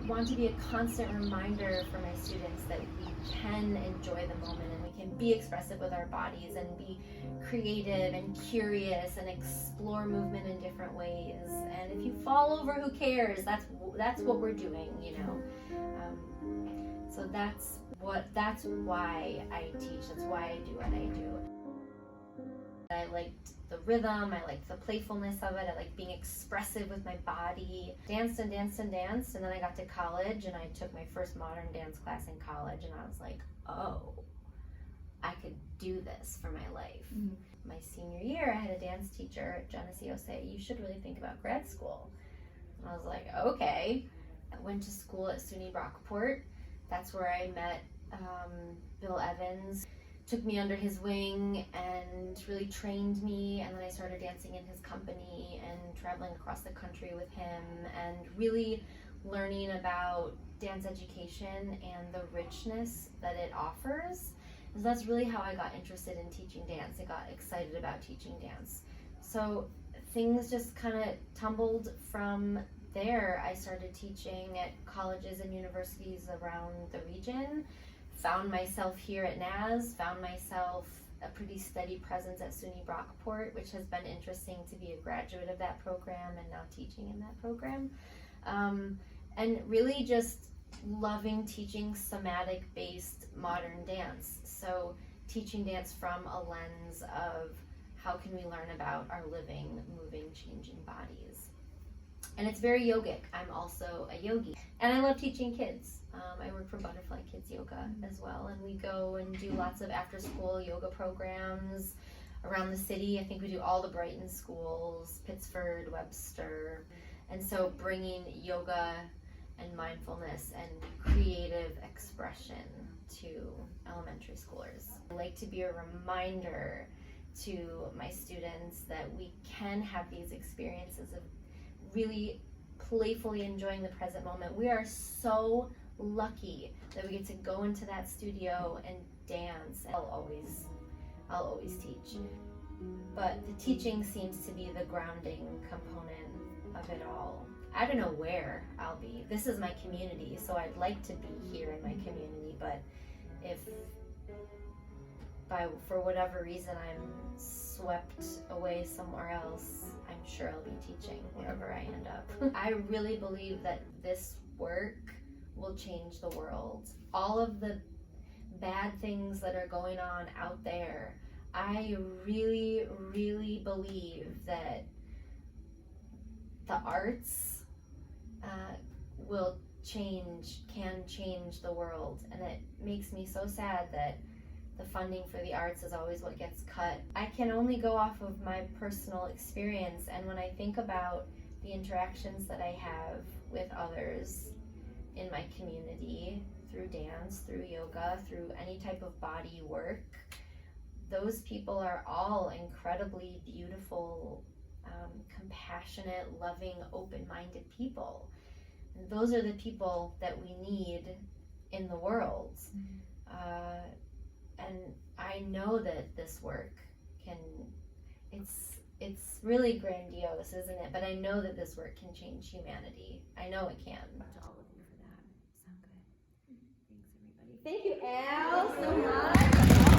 want to be a constant reminder for my students that we can enjoy the moment and we can be expressive with our bodies and be creative and curious and explore movement in different ways. And if you fall over, who cares? That's what we're doing, you know. So that's why I teach. That's why I do what I do. I liked the rhythm, I liked the playfulness of it, I liked being expressive with my body. Danced and danced and danced, and then I got to college and I took my first modern dance class in college, and I was like, oh, I could do this for my life. Mm-hmm. My senior year, I had a dance teacher at Geneseo say, you should really think about grad school. And I was like, okay. I went to school at SUNY Brockport. That's where I met Bill Evans. Took me under his wing and really trained me, and then I started dancing in his company and traveling across the country with him and really learning about dance education and the richness that it offers. And so that's really how I got interested in teaching dance. I got excited about teaching dance. So things just kind of tumbled from there. I started teaching at colleges and universities around the region. Found myself here at NAS, found myself a pretty steady presence at SUNY Brockport, which has been interesting to be a graduate of that program and now teaching in that program. And really just loving teaching somatic-based modern dance. So teaching dance from a lens of how can we learn about our living, moving, changing bodies. And it's very yogic. I'm also a yogi. And I love teaching kids. I work for Butterfly Kids Yoga as well, and we go and do lots of after-school yoga programs around the city. I think we do all the Brighton schools, Pittsford, Webster, and so bringing yoga and mindfulness and creative expression to elementary schoolers. I like to be a reminder to my students that we can have these experiences of really playfully enjoying the present moment. We are so lucky that we get to go into that studio and dance. I'll always teach, but the teaching seems to be the grounding component of it all. I don't know where I'll be. This is my community, so I'd like to be here in my community, but if for whatever reason I'm swept away somewhere else, I'm sure I'll be teaching wherever I end up. I really believe that this work will change the world. All of the bad things that are going on out there, I really, really believe that the arts can change the world. And it makes me so sad that the funding for the arts is always what gets cut. I can only go off of my personal experience, and when I think about the interactions that I have with others in my community, through dance, through yoga, through any type of body work, those people are all incredibly beautiful, compassionate, loving, open-minded people. And those are the people that we need in the world. Mm-hmm. And I know that this work it's really grandiose, isn't it? But I know that this work can change humanity. I know it can. To all of you for that. Sound good? Thanks, everybody. Thank you, Al, so much.